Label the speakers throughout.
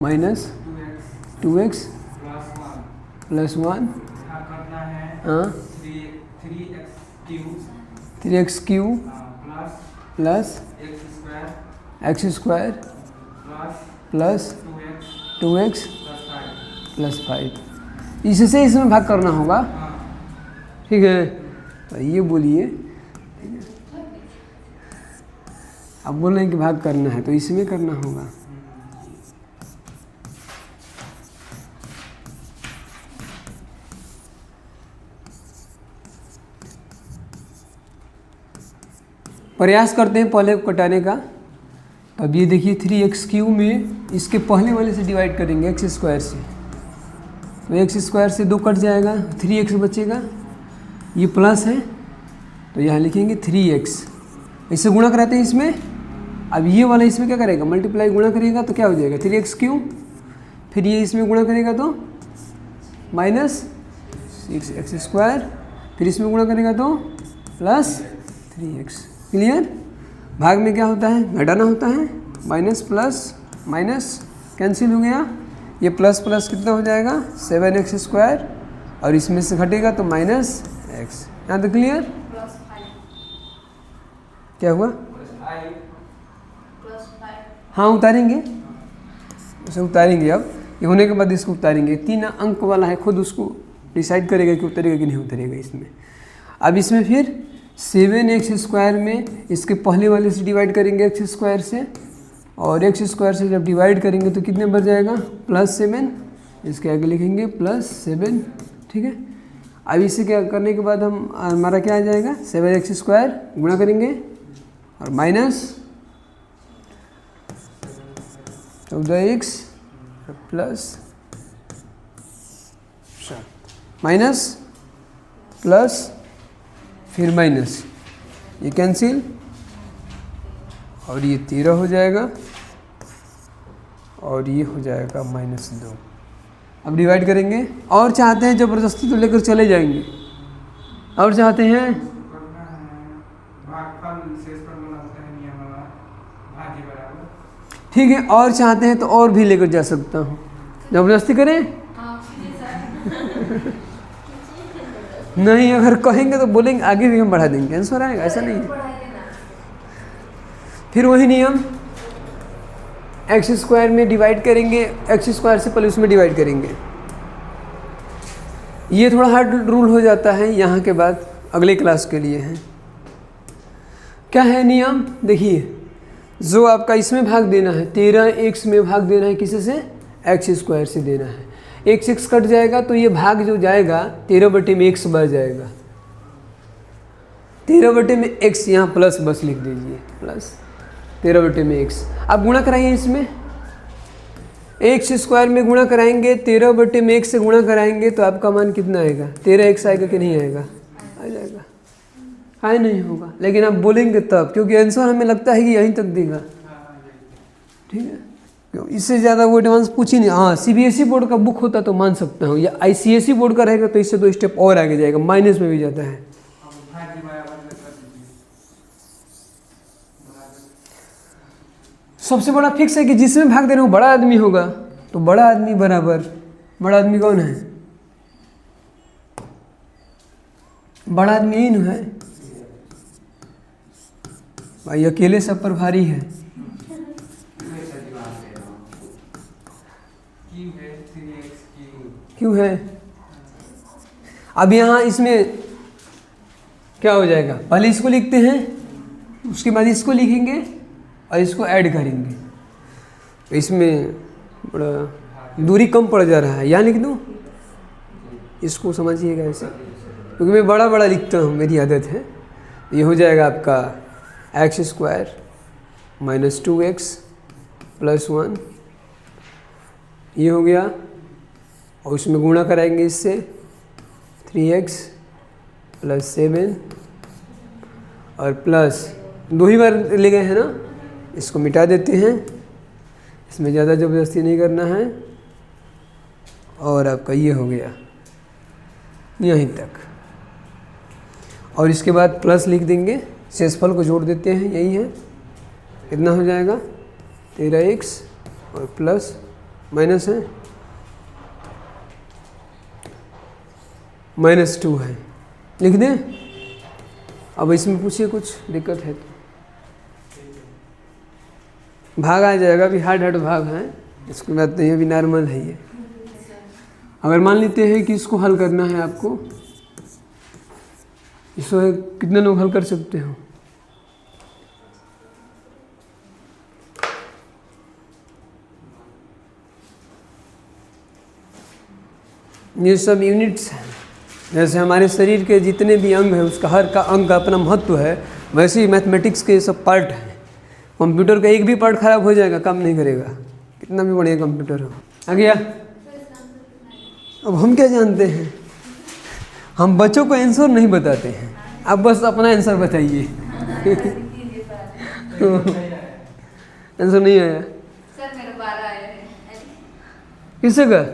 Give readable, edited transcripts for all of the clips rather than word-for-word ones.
Speaker 1: Minus 2x plus 1 हाँ 3x Q plus x square plus 2x plus 5। इससे इसमें भाग करना होगा, ठीक है। तो ये बोलिए, अब बोल रहे हैं कि भाग करना है तो इसमें करना होगा। प्रयास करते हैं पहले कटाने का। अब ये देखिए 3x क्यू में इसके पहले वाले से डिवाइड करेंगे एक्स स्क्वायर से, तो एक्स स्क्वायर से 2 कट जाएगा, 3x बचेगा। ये प्लस है तो यहाँ लिखेंगे 3x, इससे गुणा कराते हैं इसमें। अब ये वाला इसमें क्या करेगा, मल्टीप्लाई गुणा करेगा तो क्या हो जाएगा 3x क्यू, फिर ये इसमें गुणा करेगा तो माइनस 6x स्क्वायर, फिर इसमें गुणा करेगा तो प्लस 3x। क्लियर। भाग में क्या होता है, घटाना होता है, माइनस प्लस माइनस कैंसिल हो गया, ये प्लस प्लस कितना हो जाएगा 7x स्क्वायर, और इसमें से घटेगा तो माइनस x। यहाँ तो क्लियर। क्या हुआ, हाँ उतारेंगे, उसे उतारेंगे। अब ये होने के बाद इसको उतारेंगे, 3 अंक वाला है, खुद उसको डिसाइड करेगा कि उतरेगा कि नहीं उतरेगा इसमें। अब इसमें फिर 7x स्क्वायर में इसके पहले वाले से डिवाइड करेंगे x स्क्वायर से, और x स्क्वायर से जब डिवाइड करेंगे तो कितने बच जाएगा +7, इसके आगे लिखेंगे +7, ठीक है। अब इसे क्या करने के बाद हम हमारा क्या आ जाएगा 7x स्क्वायर गुणा करेंगे और minus 14x plus minus plus फिर माइनस, ये कैंसिल और ये 13 हो जाएगा और ये हो जाएगा -2। अब डिवाइड करेंगे, और चाहते हैं ज़बरदस्ती तो लेकर चले जाएंगे, और चाहते हैं ठीक है, और चाहते हैं तो और भी लेकर जा सकता हूँ, ज़बरदस्ती करें नहीं, अगर कहेंगे तो बोलेंगे आगे भी हम बढ़ा देंगे, आंसर आएगा, ऐसा नहीं है। फिर वही नियम, एक्स स्क्वायर में डिवाइड करेंगे, एक्स स्क्वायर से पहले उसमें डिवाइड करेंगे। ये थोड़ा हार्ड रूल हो जाता है, यहाँ के बाद अगले क्लास के लिए है। क्या है नियम, देखिए जो आपका इसमें भाग देना है 13x में भाग देना है, किसी से एक्स स्क्वायर से देना है, x कट जाएगा तो ये भाग जो जाएगा 13/x बच जाएगा, 13/x, यहाँ प्लस बस लिख दीजिए, प्लस 13/x। अब गुणा कराइए इसमें, एक्स स्क्वायर में गुणा कराएंगे, 13/x से गुणा कराएंगे तो आपका मान कितना आएगा 13x आएगा कि नहीं आएगा, आ जाएगा, आए नहीं होगा, लेकिन आप बोलेंगे तब, क्योंकि आंसर हमें लगता है कि यहीं तक देगा, ठीक है। इससे ज़्यादा वो एडवांस पूछ ही नहीं। हाँ CBSE बोर्ड का बुक होता तो मान सकता हूँ, या ICSE बोर्ड का रहेगा तो इससे 2 स्टेप और आगे जाएगा, माइनस में भी जाता है। सबसे बड़ा फिक्स है कि जिसमें भाग दे रहे हो बड़ा आदमी होगा, तो बड़ा आदमी बराबर, बड़ा आदमी कौन है, बड़ा आदमी यही न है भाई, अकेले सब पर भारी है। क्यों है, अब यहाँ इसमें क्या हो जाएगा, पहले इसको लिखते हैं, उसके बाद इसको लिखेंगे और इसको ऐड करेंगे, तो इसमें बड़ा दूरी कम पड़ जा रहा है। यहाँ लिख दूँ, इसको समझिएगा ऐसे, क्योंकि मैं बड़ा बड़ा लिखता हूँ, मेरी आदत है। ये हो जाएगा आपका एक्स स्क्वायर -2x प्लस 1, ये हो गया, और उसमें गुणा कराएंगे इससे 3x प्लस 7 और प्लस 2 ही बार ले गए हैं ना, इसको मिटा देते हैं, इसमें ज़्यादा ज़बरदस्ती नहीं करना है, और आपका ये हो गया यहीं तक, और इसके बाद प्लस लिख देंगे, शेषफल को जोड़ देते हैं, यही है, कितना हो जाएगा 13x और प्लस माइनस है, -2 है, लिख दें। अब इसमें पूछिए कुछ दिक्कत है तो भाग आ जाएगा, अभी हार्ड भाग है, इसकी बात नहीं, अभी नॉर्मल है ये। अगर मान लेते हैं कि इसको हल करना है आपको, इसको कितने लोग हल कर सकते हो? ये सब यूनिट्स हैं, जैसे हमारे शरीर के जितने भी अंग हैं उसका हर का अंग का अपना महत्व है, वैसे ही मैथमेटिक्स के सब पार्ट हैं। कंप्यूटर का एक भी पार्ट खराब हो जाएगा, काम नहीं करेगा, कितना भी बढ़िया कंप्यूटर हो। आ गया? अब हम क्या जानते हैं, हम बच्चों को आंसर नहीं बताते हैं, आप बस अपना आंसर बताइए। आंसर नहीं आया
Speaker 2: सर, मेरा 12 आया है।
Speaker 1: किससे का?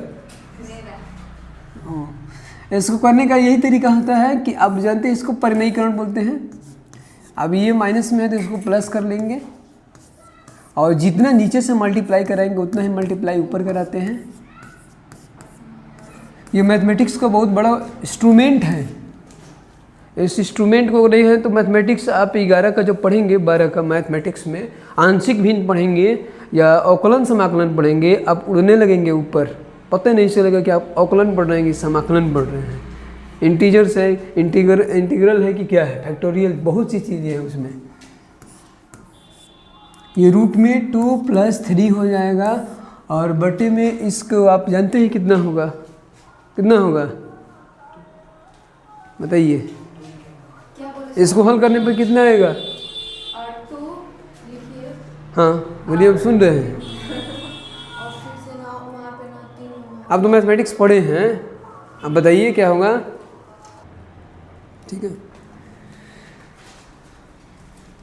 Speaker 1: इसको करने का यही तरीका होता है कि आप जानते हैं इसको परिणयीकरण बोलते हैं। अब ये माइनस में है तो इसको प्लस कर लेंगे, और जितना नीचे से मल्टीप्लाई कराएंगे उतना ही मल्टीप्लाई ऊपर कराते हैं। ये मैथमेटिक्स का बहुत बड़ा इंस्ट्रूमेंट है। इस इंस्ट्रूमेंट को नहीं है तो मैथमेटिक्स आप 11 का जो पढ़ेंगे, 12 का मैथमेटिक्स में आंशिक भिन्न पढ़ेंगे या अवकलन समाकलन पढ़ेंगे, आप उड़ने लगेंगे ऊपर, पता नहीं चलेगा कि आप अवकलन पढ़ रहे हैं कि समाकलन पढ़ रहे हैं। इंटीजर्स है, इंटीग्रल है कि क्या है, फैक्टोरियल, बहुत सी चीज़ें हैं उसमें। ये रूट में 2 + 3 हो जाएगा, और बटे में इसको आप जानते हैं कितना होगा, कितना होगा बताइए? इसको हल करने पर कितना आएगा?
Speaker 2: 8 2 लिखिए।
Speaker 1: हाँ बोलिए, अब सुन रहे हैं। आप तो मैथमेटिक्स पढ़े हैं, अब बताइए क्या होगा? ठीक है,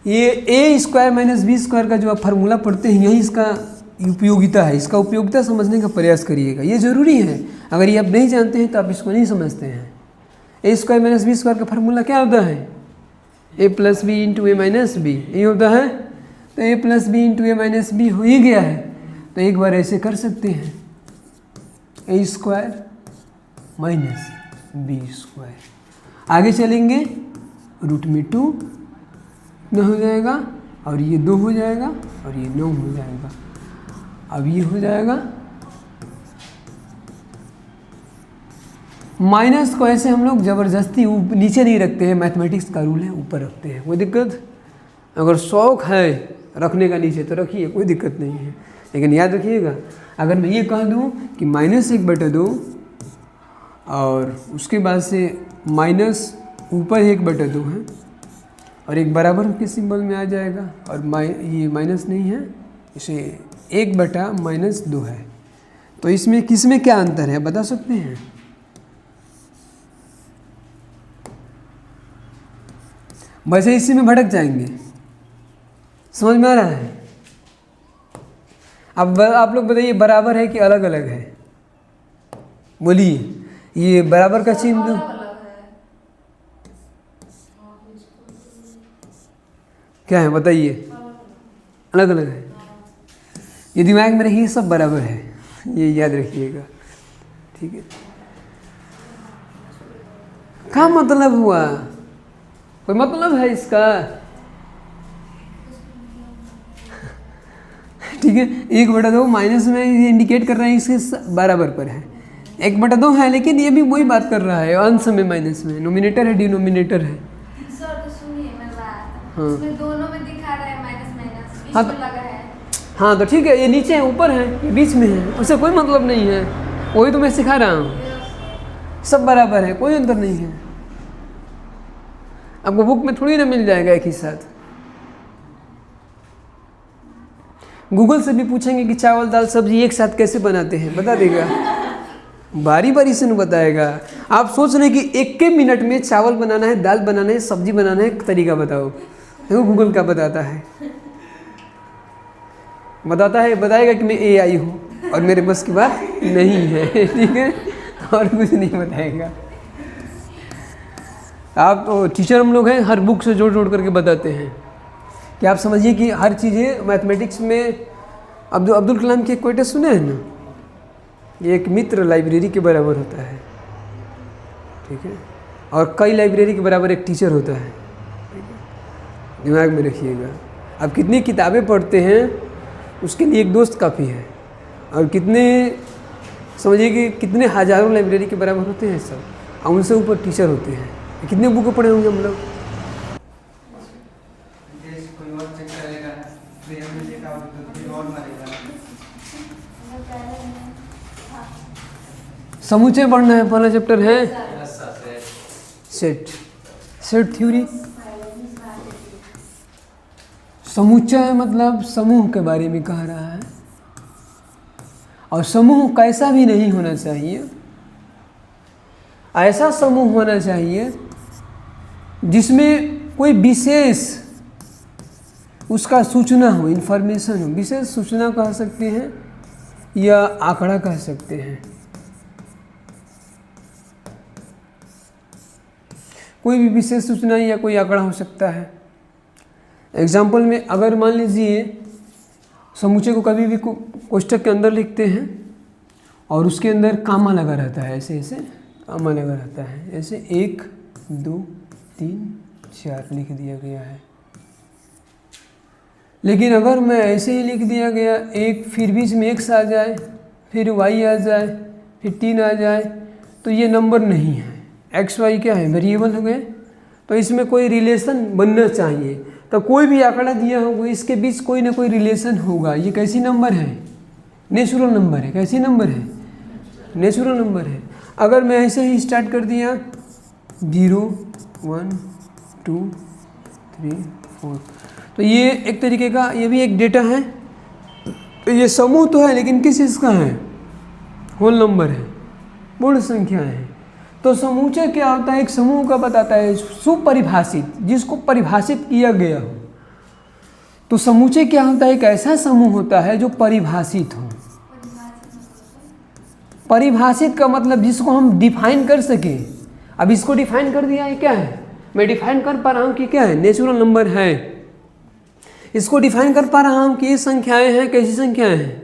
Speaker 1: ये a² - b² का जो आप फार्मूला पढ़ते हैं, यही इसका उपयोगिता है। इसका उपयोगिता समझने का प्रयास करिएगा, ये ज़रूरी है। अगर ये आप नहीं जानते हैं तो आप इसको नहीं समझते हैं। a² - b² का फार्मूला क्या होता है? a + b × a - b, ये होता है। तो a + b × a - b हो ही गया है, तो एक बार ऐसे कर सकते हैं, a² - b²। आगे चलेंगे, रूट में 2 न हो जाएगा, और ये 2 हो जाएगा, और ये 9 हो जाएगा। अब ये हो जाएगा, माइनस को ऐसे हम लोग ज़बरदस्ती नीचे नहीं रखते हैं, मैथमेटिक्स का रूल है, ऊपर रखते हैं, कोई दिक्कत? अगर शौक है रखने का नीचे तो रखिए, कोई दिक्कत नहीं है। लेकिन याद रखिएगा, अगर मैं ये कह दूँ कि -1/2 और उसके बाद से माइनस ऊपर 1/2 है, और एक बराबर के सिंबल में आ जाएगा, और ये माइनस नहीं है, इसे 1/-2 है, तो इसमें किस में क्या अंतर है बता सकते हैं? वैसे इसी में भटक जाएंगे, समझ में आ रहा है? अब आप लोग बताइए, बराबर है कि अलग अलग है? बोलिए, ये बराबर का चिन्ह क्या है बताइए? अलग अलग है। ये दिमाग में रखिए, सब बराबर है, ये याद रखिएगा, ठीक है? क्या मतलब हुआ? कोई मतलब है इसका? ठीक है, 1/2 माइनस में ये इंडिकेट कर रहे हैं इसके बराबर पर है, 1/2 है, लेकिन ये भी वही बात कर रहा है, अंश में माइनस में, नोमिनेटर है डिनोमिनेटर है।
Speaker 2: सर तो सुनिए मेरी बात,
Speaker 1: हाँ।
Speaker 2: इसमें दोनों में दिखा रहा है माइनस, बीच
Speaker 1: हाँ
Speaker 2: में लगा है।
Speaker 1: हाँ तो ठीक है, ये नीचे है ऊपर है, ये बीच में है, उससे कोई मतलब नहीं है, वही तो मैं सिखा रहा हूँ, सब बराबर है, कोई अंतर नहीं है। आपको बुक में थोड़ी ना मिल जाएगा एक ही साथ। गूगल से भी पूछेंगे कि चावल दाल सब्जी एक साथ कैसे बनाते हैं, बता देगा, बारी बारी से नहीं बताएगा। आप सोच रहे हैं कि 1 मिनट में चावल बनाना है, दाल बनाना है, सब्जी बनाना है, तरीका बताओ, देखो गूगल क्या बताता है, बताएगा कि मैं AI हूँ और मेरे बस की बात नहीं है, ठीक है, और कुछ नहीं बताएगा। आप तो टीचर हम लोग हैं, हर बुक से जोड़ जोड़ करके बताते हैं कि आप समझिए कि हर चीज़ें मैथमेटिक्स में। अब्दुल कलाम की एक क्वेट सुने हैं ना, ये एक मित्र लाइब्रेरी के बराबर होता है, ठीक है, और कई लाइब्रेरी के बराबर एक टीचर होता है, ठीक है, दिमाग में रखिएगा। आप कितनी किताबें पढ़ते हैं उसके लिए एक दोस्त काफ़ी है, और कितने समझिए कि कितने हज़ारों लाइब्रेरी के बराबर होते हैं सब, और उनसे ऊपर टीचर होते हैं। कितने बुक पढ़े होंगे हम लोग? समुच्चय पढ़ना है, पहला चैप्टर है सेट, सेट थ्योरी। समुच्चय मतलब समूह के बारे में कह रहा है, और समूह कैसा भी नहीं होना चाहिए, ऐसा समूह होना चाहिए जिसमें कोई विशेष उसका सूचना हो, इन्फॉर्मेशन हो। विशेष सूचना कह सकते हैं या आंकड़ा कह सकते हैं। कोई भी विशेष सूचना या कोई आंकड़ा हो सकता है। एग्जाम्पल में अगर मान लीजिए समुच्चय को कभी भी कोष्ठक के अंदर लिखते हैं और उसके अंदर कामा लगा रहता है, ऐसे ऐसे कामा लगा रहता है, ऐसे 1 2 3 4 लिख दिया गया है। लेकिन अगर मैं ऐसे ही लिख दिया गया एक, फिर बीच में x आ जाए, फिर y आ जाए, फिर 3 आ जाए, तो ये नंबर नहीं है। x y क्या है, वेरिएबल हो गए, तो इसमें कोई रिलेशन बनना चाहिए। तो कोई भी आंकड़ा दिया होगा इसके बीच कोई ना कोई रिलेशन होगा। ये कैसी नंबर है, नेचुरल नंबर है। कैसी नंबर है, नेचुरल नंबर है। अगर मैं ऐसे ही स्टार्ट कर दिया 0 1 2 3 4, तो ये एक तरीके का, ये भी एक डेटा है। तो ये समूह तो है लेकिन किस चीज़ का है, होल नंबर है, पूर्ण संख्या है। तो समुच्चय क्या होता है, एक समूह का बताता है, सुपरिभाषित, जिसको परिभाषित किया गया हो। तो समुच्चय क्या होता है, एक ऐसा समूह होता है जो परिभाषित हो। परिभाषित का मतलब जिसको हम डिफाइन कर सके। अब इसको डिफाइन कर दिया है, क्या है, मैं डिफाइन कर पा रहा हूँ कि क्या है, नेचुरल नंबर है। इसको डिफाइन कर पा रहा हूँ कि ये संख्याएं हैं, कैसी संख्याएं हैं,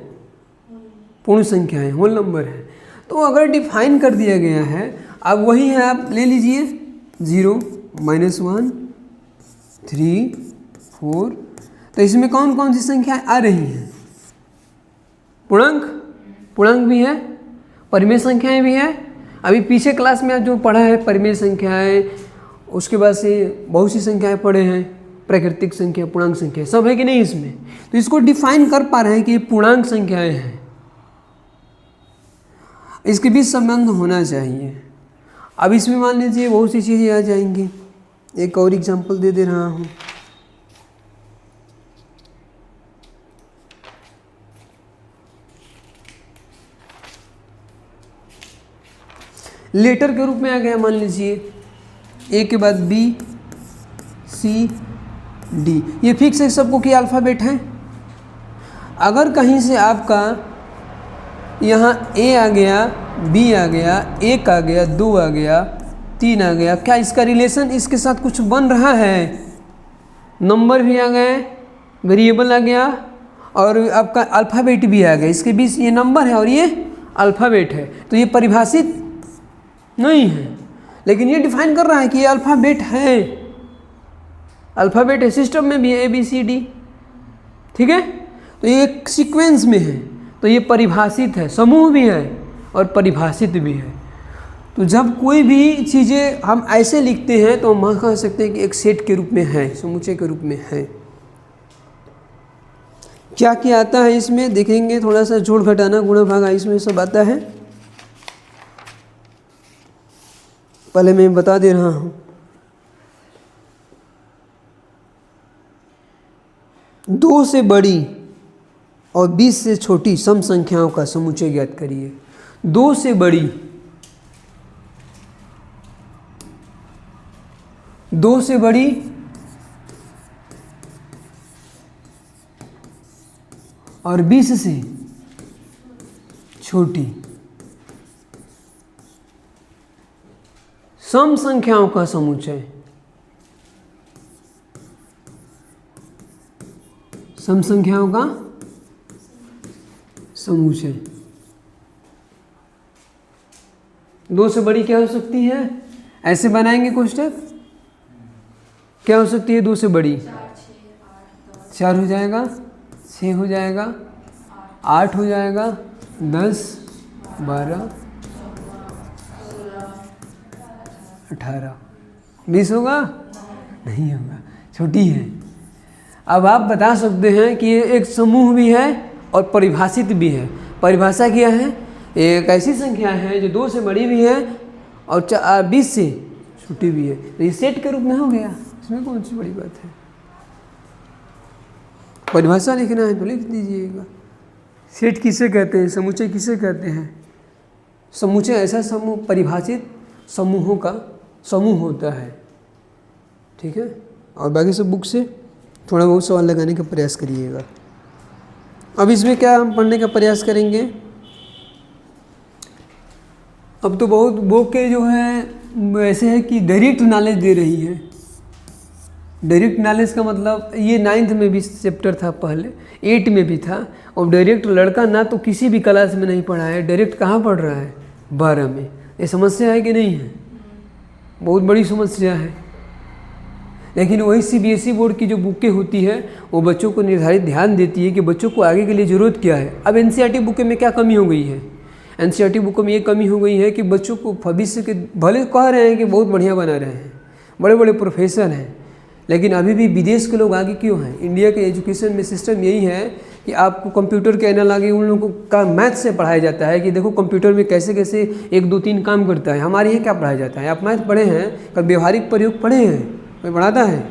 Speaker 1: पूर्ण संख्याएं, होल नंबर है। तो अगर डिफाइन कर दिया गया है, अब वही है, आप ले लीजिए 0 -1 3 4, तो इसमें कौन कौन सी संख्याएं आ रही हैं, पूर्णांक, पूर्णांक भी है, परिमेय संख्याएं भी है। अभी पीछे क्लास में जो पढ़ा है परिमेय संख्याएं, उसके बाद से बहुत सी संख्याएं पढ़े हैं, प्राकृतिक संख्या, पूर्णांक संख्या, सब है कि नहीं इसमें। तो इसको डिफाइन कर पा रहे हैं कि ये पूर्णांक संख्याएं हैं, इसके बीच संबंध होना चाहिए। अब इसमें मान लीजिए बहुत सी चीज़ें आ जाएंगी। एक और एग्जांपल दे दे रहा हूँ। लेटर के रूप में आ गया, मान लीजिए ए के बाद बी सी डी, ये फिक्स है सबको कि अल्फ़ाबेट है। अगर कहीं से आपका यहाँ ए आ गया, बी आ गया, 1 आ गया, 2 आ गया, 3 आ गया, क्या इसका रिलेशन इसके साथ कुछ बन रहा है, नंबर भी आ गए, वेरिएबल आ गया, और आपका अल्फ़ाबेट भी आ गया, इसके बीच ये नंबर है और ये अल्फ़ाबेट है। तो ये परिभाषित नहीं है, लेकिन ये डिफाइन कर रहा है कि ये अल्फ़ाबेट है, अल्फ़ाबेट है, सिस्टम में भी है ABCD, ठीक है। तो ये एक सीक्वेंस में है, तो ये परिभाषित है, समूह भी है और परिभाषित भी है। तो जब कोई भी चीज़ें हम ऐसे लिखते हैं तो हम कह सकते हैं कि एक सेट के रूप में है, समुच्चय के रूप में है। क्या क्या आता है इसमें देखेंगे, थोड़ा सा जोड़ घटाना गुणा भागा इसमें सब आता है। पहले मैं बता दे रहा हूँ, 2 से बड़ी और 20 से छोटी सम संख्याओं का समुच्चय ज्ञात करिए। 2 से बड़ी, 2 से बड़ी और 20 से छोटी सम संख्याओं का समुच्चय, सम संख्याओं का समुच्चय। 2 से बड़ी क्या हो सकती है? ऐसे बनाएंगे कोष्टक, क्या हो सकती है 2 से बड़ी? 4 हो जाएगा, 6 हो जाएगा, 8 हो जाएगा, 10, 12, 18, 20 होगा? नहीं होगा, छोटी है। अब आप बता सकते हैं कि ये एक समूह भी है और परिभाषित भी है। परिभाषा क्या है? एक ऐसी संख्या है जो 2 से बड़ी भी है और 20 से छोटी भी है। तो ये सेट के रूप में हो गया, इसमें कौन सी बड़ी बात है? परिभाषा लिखना है तो लिख दीजिएगा। सेट किसे कहते हैं? समुच्चय किसे कहते हैं? समुच्चय ऐसा समूह, परिभाषित समूहों का समूह होता है, ठीक है। और बाकी सब बुक से थोड़ा बहुत सवाल लगाने का प्रयास करिएगा। अब इसमें क्या हम पढ़ने का प्रयास करेंगे? अब तो बहुत बुक के जो है ऐसे है कि डायरेक्ट नॉलेज दे रही है। डायरेक्ट नॉलेज का मतलब ये 9th में भी चैप्टर था, पहले 8 में भी था। और डायरेक्ट लड़का ना तो किसी भी क्लास में नहीं पढ़ा है, डायरेक्ट कहाँ पढ़ रहा है? 12 में। ये समस्या है कि नहीं है? बहुत बड़ी समस्या है। लेकिन वही CBSE बोर्ड की जो बुकें होती है वो बच्चों को निर्धारित ध्यान देती है कि बच्चों को आगे के लिए ज़रूरत क्या है। अब NCERT बुकें में क्या कमी हो गई है? NCERT बुकों में ये कमी हो गई है कि बच्चों को भविष्य के, भले कह रहे हैं कि बहुत बढ़िया बना रहे हैं, बड़े बड़े प्रोफेसर हैं, लेकिन अभी भी विदेश के लोग आगे क्यों हैं? इंडिया के एजुकेशन में सिस्टम यही है कि आपको कंप्यूटर के एनालॉग उन लोगों का मैथ से पढ़ाया जाता है कि देखो कंप्यूटर में कैसे कैसे 1 2 3 काम करता है। हमारे यहाँ क्या पढ़ाया जाता है? आप मैथ पढ़े हैं, कभी व्यवहारिक प्रयोग पढ़े हैं? कोई पढ़ाता है?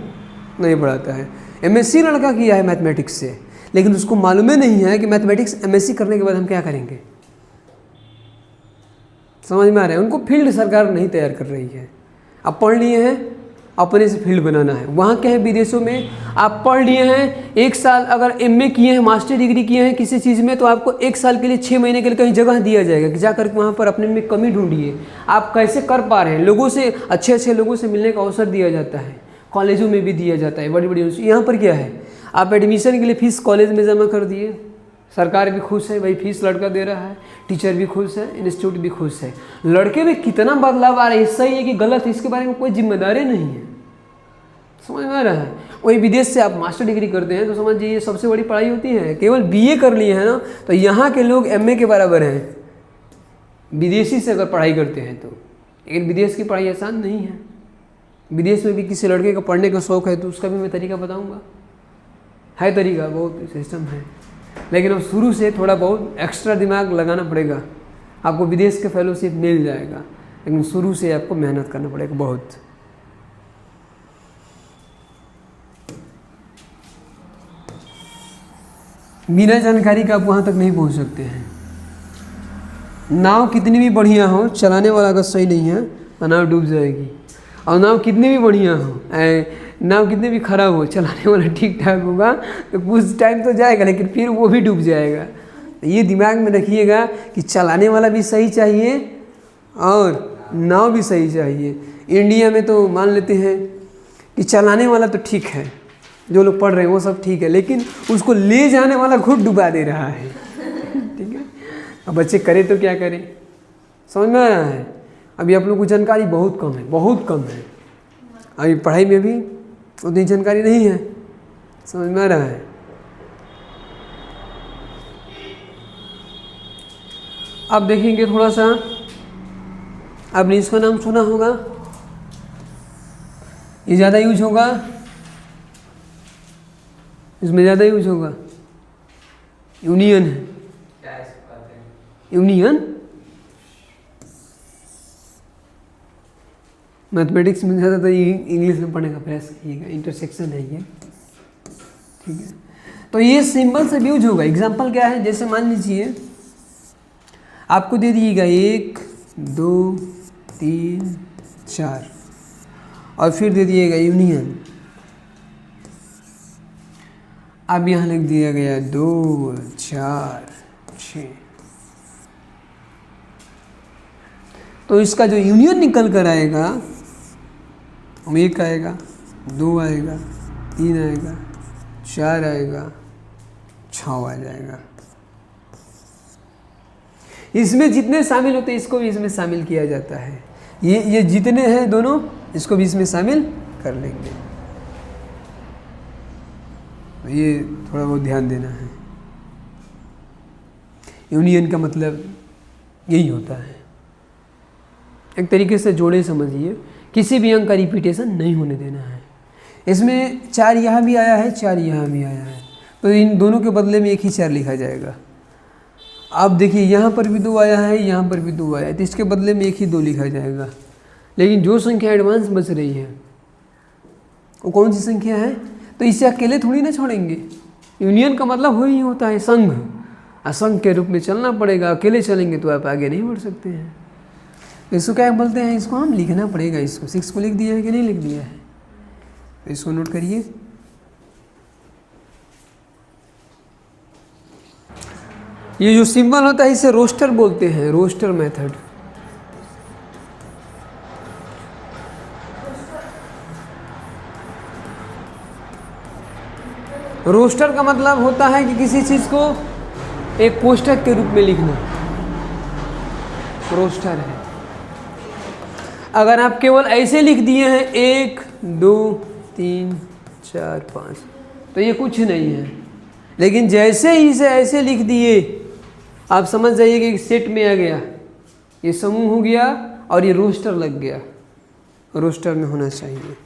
Speaker 1: नहीं पढ़ाता है। MSc लड़का किया है मैथमेटिक्स से, लेकिन उसको मालूम ही नहीं है कि मैथमेटिक्स MSc करने के बाद हम क्या करेंगे। समझ में आ रहा है? उनको फील्ड सरकार नहीं तैयार कर रही है। आप पढ़ लिए हैं, अपने से फील्ड बनाना है। वहाँ क्या है, विदेशों में आप पढ़ लिए हैं 1 साल, अगर MA किए हैं, मास्टर डिग्री किए हैं किसी चीज़ में, तो आपको 1 साल के लिए 6 महीने के लिए कहीं जगह दिया जाएगा कि जाकर वहाँ पर अपने में कमी ढूंढिए, आप कैसे कर पा रहे हैं। लोगों से, अच्छे अच्छे लोगों से मिलने का अवसर दिया जाता है, कॉलेजों में भी दिया जाता है, बड़ी बड़ी। यहाँ पर क्या है, आप एडमिशन के लिए फ़ीस कॉलेज में जमा कर दिए, सरकार भी खुश है, भाई फीस लड़का दे रहा है, टीचर भी खुश है, इंस्टीट्यूट भी खुश है। लड़के में कितना बदलाव आ रहा है, सही है कि गलत है, इसके बारे में कोई जिम्मेदारी नहीं है। समझ में आ रहा है? वही विदेश से आप मास्टर डिग्री करते हैं तो समझिए ये सबसे बड़ी पढ़ाई होती है। केवल BA कर लिए हैं ना तो यहाँ के लोग MA के बराबर हैं, विदेशी से अगर पढ़ाई करते हैं तो। लेकिन विदेश की पढ़ाई आसान नहीं है। विदेश में भी किसी लड़के का पढ़ने का शौक़ है तो उसका भी मैं तरीका बताऊँगा, है तरीका, बहुत सिस्टम है। लेकिन अब शुरू से थोड़ा बहुत एक्स्ट्रा दिमाग लगाना पड़ेगा। आपको विदेश के फेलोशिप मिल जाएगा, लेकिन शुरू से आपको मेहनत करना पड़ेगा बहुत। बिना जानकारी का आप वहाँ तक नहीं पहुँच सकते हैं। नाव कितनी भी बढ़िया हो, चलाने वाला अगर सही नहीं है तो नाव डूब जाएगी। और नाव कितनी भी बढ़िया हो, नाव कितनी भी खराब हो, चलाने वाला ठीक ठाक होगा तो कुछ टाइम तो जाएगा, लेकिन फिर वो भी डूब जाएगा। तो ये दिमाग में रखिएगा कि चलाने वाला भी सही चाहिए और नाव भी सही चाहिए। इंडिया में तो मान लेते हैं कि चलाने वाला तो ठीक है, जो लोग पढ़ रहे हैं वो सब ठीक है, लेकिन उसको ले जाने वाला खुद डुबा दे रहा है। ठीक है, अब बच्चे करें तो क्या करें, समझ में आ रहा है? अभी आप लोगों को जानकारी बहुत कम है, बहुत कम है। अभी पढ़ाई में भी उतनी जानकारी नहीं है, समझ में आ रहा है? अब देखेंगे थोड़ा सा, आपने इसका नाम सुना होगा, ये ज़्यादा यूज होगा, इसमें ज़्यादा यूज होगा। यूनियन है, यूनियन मैथमेटिक्स में ज़्यादातर इंग्लिश में पढ़ने का प्रयास कीजिएगा, इंटरसेक्शन है ये, ठीक है। तो ये सिंबल से यूज होगा। एग्जाम्पल क्या है, जैसे मान लीजिए आपको दे दिएगा 1 2 3 4 और फिर दे दिएगा यूनियन। अब यहाँ लिख दिया गया 2 4 6, तो इसका जो यूनियन निकल कर आएगा, 1 आएगा, 2 आएगा, 3 आएगा, 4 आएगा, 6 आ जाएगा। इसमें जितने शामिल होते हैं इसको भी इसमें शामिल किया जाता है। ये जितने हैं दोनों, इसको भी इसमें शामिल कर लेंगे। तो ये थोड़ा बहुत ध्यान देना है। यूनियन का मतलब यही होता है। एक तरीके से जोड़े समझिए, किसी भी अंक का रिपीटेशन नहीं होने देना है। इसमें 4 यहाँ भी आया है, 4 यहाँ भी आया है, तो इन दोनों के बदले में एक ही 4 लिखा जाएगा। आप देखिए यहाँ पर भी 2 आया है, यहाँ पर भी 2 आया है, तो इसके बदले में एक ही 2 लिखा जाएगा। लेकिन जो संख्या एडवांस बच रही है वो कौन सी संख्या है? तो इसे अकेले थोड़ी ना छोड़ेंगे। यूनियन का मतलब वही होता है संघ, असंघ के रूप में चलना पड़ेगा। अकेले चलेंगे तो आप आगे नहीं बढ़ सकते हैं। इसको क्या बोलते हैं? इसको हम लिखना पड़ेगा। इसको 6 को लिख दिया है कि नहीं लिख दिया है? इसको नोट करिए। ये जो सिंबल होता है इसे रोस्टर बोलते हैं, रोस्टर मेथड। रोस्टर का मतलब होता है कि किसी चीज को एक कोष्ठक के रूप में लिखना, रोस्टर है। अगर आप केवल ऐसे लिख दिए हैं 1 2 3 4 5 तो ये कुछ नहीं है। लेकिन जैसे ही इसे ऐसे लिख दिए, आप समझ जाइए कि एक सेट में आ गया, ये समूह हो गया और ये रोस्टर लग गया। रोस्टर में होना चाहिए।